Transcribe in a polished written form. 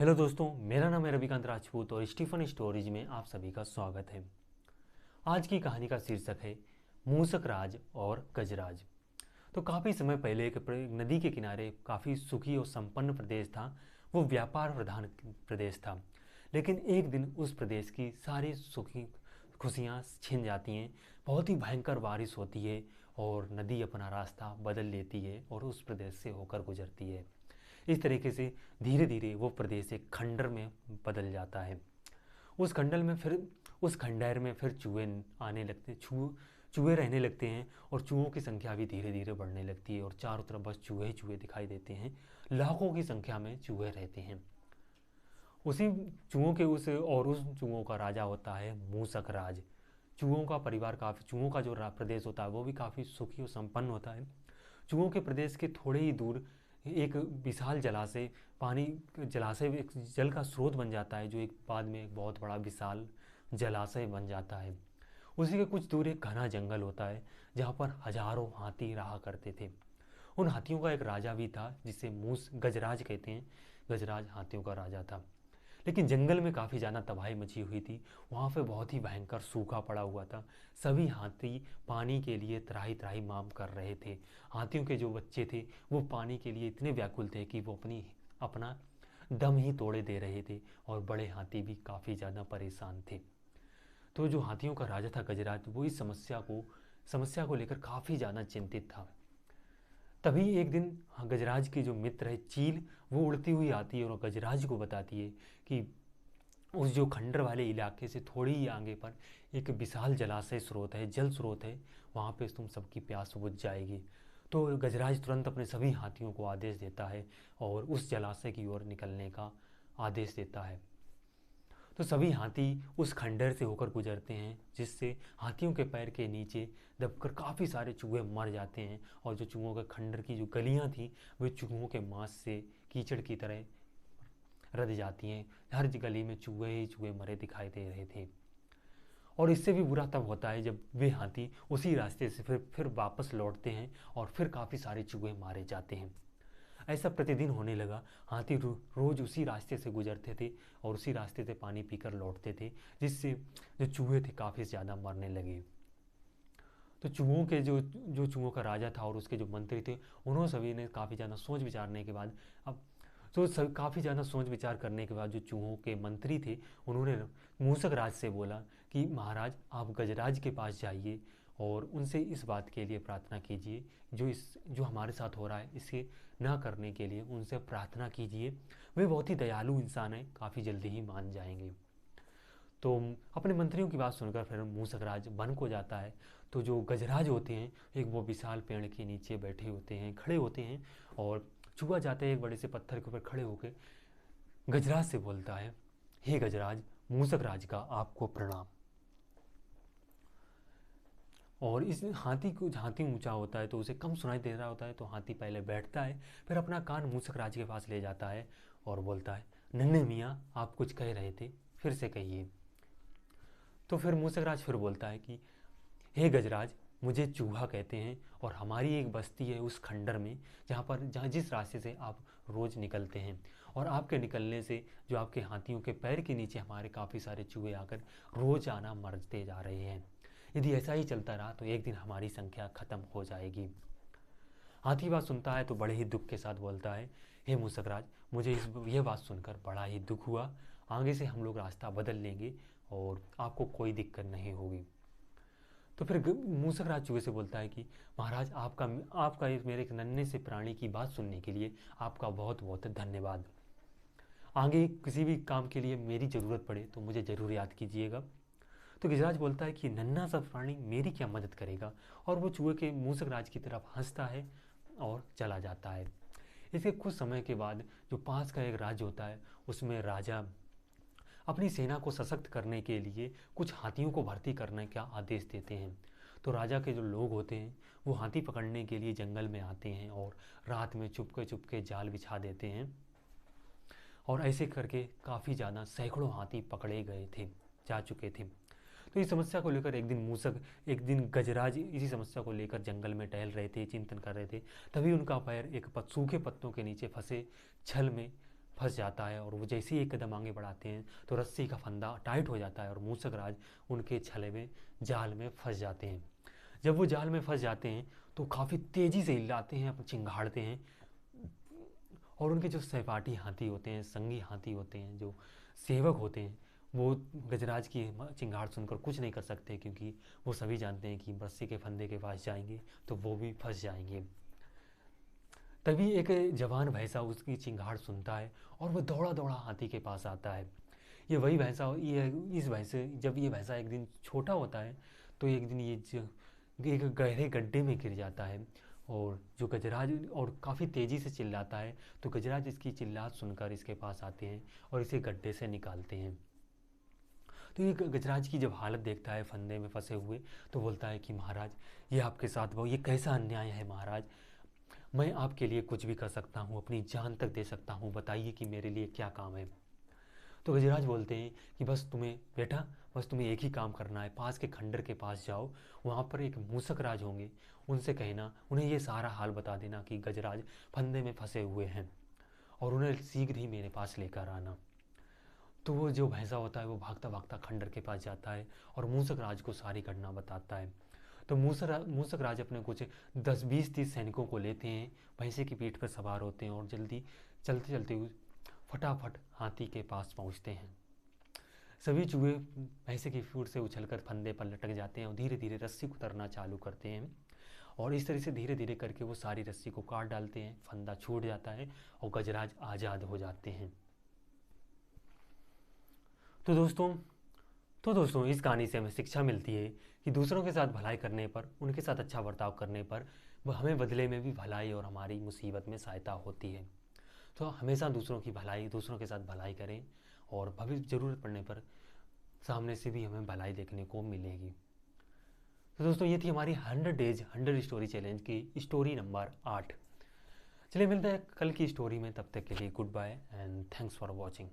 Hello दोस्तों, मेरा नाम है रविकांत राजपूत और स्टीफन स्टोरीज में आप सभी का स्वागत है। आज की कहानी का शीर्षक है मूसक राज और गजराज। तो काफ़ी समय पहले एक नदी के किनारे काफ़ी सुखी और संपन्न प्रदेश था। वो व्यापार प्रधान प्रदेश था। लेकिन एक दिन उस प्रदेश की सारी सुखी खुशियाँ छिन जाती हैं। बहुत ही भयंकर बारिश होती है और नदी अपना रास्ता बदल लेती है और उस प्रदेश से होकर गुजरती है। इस तरीके से धीरे धीरे वो प्रदेश एक खंडर में बदल जाता है। उस खंडर में फिर उस खंडहर में फिर चूहे आने लगते चूहे रहने लगते हैं और चूहों की संख्या भी धीरे धीरे बढ़ने लगती है और चारों तरफ बस चूहे ही चूहे दिखाई देते हैं। लाखों की संख्या में चूहे रहते हैं। उसी उस चूहों का राजा होता है मूसक राज। चूहों का परिवार काफ़ी चूहों का जो प्रदेश होता है वो भी काफ़ी सुखी और संपन्न होता है। चूहों के प्रदेश के थोड़े ही दूर एक विशाल जलाशय पानी जलाशय एक जल का स्रोत बन जाता है, जो एक बाद में एक बहुत बड़ा विशाल जलाशय बन जाता है। उसी के कुछ दूर एक घना जंगल होता है जहाँ पर हजारों हाथी रहा करते थे। उन हाथियों का एक राजा भी था जिसे मूस गजराज कहते हैं। गजराज हाथियों का राजा था। लेकिन जंगल में काफ़ी ज़्यादा तबाही मची हुई थी। वहाँ पे बहुत ही भयंकर सूखा पड़ा हुआ था। सभी हाथी पानी के लिए त्राही त्राही माम कर रहे थे। हाथियों के जो बच्चे थे वो पानी के लिए इतने व्याकुल थे कि वो अपना दम ही तोड़े दे रहे थे और बड़े हाथी भी काफ़ी ज़्यादा परेशान थे। तो जो हाथियों का राजा था गजराज, वो इस समस्या को लेकर काफ़ी ज़्यादा चिंतित था। तभी एक दिन गजराज की जो मित्र है चील, वो उड़ती हुई आती है और गजराज को बताती है कि उस जो खंडर वाले इलाके से थोड़ी ही आगे पर एक विशाल जलाशय स्रोत है, जल स्रोत है। वहाँ पे तुम सबकी प्यास बुझ जाएगी। तो गजराज तुरंत अपने सभी हाथियों को आदेश देता है और उस जलाशय की ओर निकलने का आदेश देता है। तो सभी हाथी उस खंडर से होकर गुजरते हैं, जिससे हाथियों के पैर के नीचे दबकर काफ़ी सारे चूहे मर जाते हैं और जो चूहों के खंडर की जो गलियां थी वे चूहों के मांस से कीचड़ की तरह रद जाती हैं। हर गली में चूहे ही चूहे मरे दिखाई दे रहे थे। और इससे भी बुरा तब होता है जब वे हाथी उसी रास्ते से फिर वापस लौटते हैं और फिर काफ़ी सारे चूहे मारे जाते हैं। ऐसा प्रतिदिन होने लगा। हाथी रोज उसी रास्ते से गुजरते थे और उसी रास्ते से पानी पीकर लौटते थे, जिससे जो चूहे थे काफ़ी ज़्यादा मरने लगे। तो चूहों के जो चूहों का राजा था और उसके जो मंत्री थे, उन्होंने सभी ने काफ़ी ज़्यादा सोच विचारने के बाद अब तो सब काफ़ी ज़्यादा सोच विचार करने के बाद जो चूहों के मंत्री थे, उन्होंने मूसक राज से बोला कि महाराज, आप गजराज के पास जाइए और उनसे इस बात के लिए प्रार्थना कीजिए, जो हमारे साथ हो रहा है इसे ना करने के लिए उनसे प्रार्थना कीजिए। वे बहुत ही दयालु इंसान हैं, काफ़ी जल्दी ही मान जाएंगे। तो अपने मंत्रियों की बात सुनकर फिर मूसक राज वन को जाता है। तो जो गजराज होते हैं एक वो विशाल पेड़ के नीचे बैठे होते हैं, खड़े होते हैं और चूहा जाते हैं एक बड़े से पत्थर के ऊपर खड़े होकर गजराज से बोलता है, हे गजराज, मूसक राज का आपको प्रणाम। और इस हाथी ऊंचा होता है तो उसे कम सुनाई दे रहा होता है, तो हाथी पहले बैठता है, फिर अपना कान मूसक राज के पास ले जाता है और बोलता है, नन्हे मियाँ, आप कुछ कह रहे थे, फिर से कहिए। तो फिर मूसक राज फिर बोलता है कि हे गजराज, मुझे चूहा कहते हैं और हमारी एक बस्ती है उस खंडर में, जहाँ जिस रास्ते से आप रोज़ निकलते हैं। और आपके निकलने से जो आपके हाथियों के पैर के नीचे हमारे काफ़ी सारे चूहे आकर रोज़ आना मरते जा रहे हैं। यदि ऐसा ही चलता रहा तो एक दिन हमारी संख्या खत्म हो जाएगी। हाथी बात सुनता है तो बड़े ही दुख के साथ बोलता है, हे मूसकराज, मुझे यह बात सुनकर बड़ा ही दुख हुआ। आगे से हम लोग रास्ता बदल लेंगे और आपको कोई दिक्कत नहीं होगी। तो फिर मूसक राज चूहे से बोलता है कि महाराज, आपका इस मेरे एक नन्हे से प्राणी की बात सुनने के लिए आपका बहुत बहुत धन्यवाद। आगे किसी भी काम के लिए मेरी ज़रूरत पड़े तो मुझे ज़रूर याद कीजिएगा। तो गिजराज बोलता है कि नन्हा सा प्राणी मेरी क्या मदद करेगा, और वो चूहे के मूसक राज की तरफ हंसता है और चला जाता है। इसके कुछ समय के बाद जो पास का एक राज्य होता है, उसमें राजा अपनी सेना को सशक्त करने के लिए कुछ हाथियों को भर्ती करने का आदेश देते हैं। तो राजा के जो लोग होते हैं वो हाथी पकड़ने के लिए जंगल में आते हैं और रात में चुपके चुपके जाल बिछा देते हैं। और ऐसे करके काफ़ी ज़्यादा सैकड़ों हाथी पकड़े गए थे, जा चुके थे। तो इस समस्या को लेकर एक दिन गजराज इसी समस्या को लेकर जंगल में टहल रहे थे, चिंतन कर रहे थे। तभी उनका पैर एक सूखे पत्तों के नीचे फंसे छल में फंस जाता है और वो जैसे ही एक कदम आगे बढ़ाते हैं तो रस्सी का फंदा टाइट हो जाता है और मूसक राज उनके छले में जाल में फंस जाते हैं। जब वो जाल में फंस जाते हैं तो काफ़ी तेज़ी से हिलाते हैं, अपने चिंगाड़ते हैं, और उनके जो सहपाठी हाथी होते हैं, संगी हाथी होते हैं, जो सेवक होते हैं, वो गजराज की चिंगाड़ सुनकर कुछ नहीं कर सकते, क्योंकि वो सभी जानते हैं कि रस्सी के फंदे के पास जाएंगे तो वो भी फंस जाएंगे। तभी एक जवान भैंसा उसकी चिंगाड़ सुनता है और वो दौड़ा दौड़ा हाथी के पास आता है। ये वही भैंसा, ये इस भैंसे जब ये भैंसा एक दिन छोटा होता है तो एक दिन एक गहरे गड्ढे में गिर जाता है, और जो गजराज और काफ़ी तेज़ी से चिल्लाता है, तो गजराज इसकी चिल्लात सुनकर इसके पास आते हैं और इसे गड्ढे से निकालते हैं। तो ये गजराज की जब हालत देखता है फंदे में फंसे हुए, तो बोलता है कि महाराज, ये आपके साथ वो ये कैसा अन्याय है महाराज, मैं आपके लिए कुछ भी कर सकता हूँ, अपनी जान तक दे सकता हूँ, बताइए कि मेरे लिए क्या काम है। तो गजराज बोलते हैं कि बस तुम्हें एक ही काम करना है, पास के खंडर के पास जाओ, वहाँ पर एक मूसक राज होंगे, उनसे कहना, उन्हें ये सारा हाल बता देना कि गजराज फंदे में फंसे हुए हैं, और उन्हें शीघ्र ही मेरे पास लेकर आना। तो वो जो भैंसा होता है वो भागता भागता खंडर के पास जाता है और मूसक राज को सारी घटना बताता है। तो मूसक राज अपने कुछ 10-20-30 सैनिकों को लेते हैं, भैंसे की पीठ पर सवार होते हैं और जल्दी चलते चलते फटाफट हाथी के पास पहुंचते हैं। सभी चूहे भैंसे की पीठ से उछलकर फंदे पर लटक जाते हैं और धीरे धीरे रस्सी को उतरना चालू करते हैं, और इस तरह से धीरे धीरे करके वो सारी रस्सी को काट डालते हैं, फंदा छूट जाता है और गजराज आज़ाद हो जाते हैं। तो दोस्तों इस कहानी से हमें शिक्षा मिलती है कि दूसरों के साथ भलाई करने पर, उनके साथ अच्छा बर्ताव करने पर वह हमें बदले में भी भलाई और हमारी मुसीबत में सहायता होती है। तो हमेशा दूसरों के साथ भलाई करें, और भविष्य ज़रूरत पड़ने पर सामने से भी हमें भलाई देखने को मिलेगी। तो दोस्तों ये थी हमारी 100 डेज 100 स्टोरी चैलेंज की स्टोरी नंबर 8। चलिए मिलते हैं कल की स्टोरी में, तब तक के लिए goodbye and thanks for watching.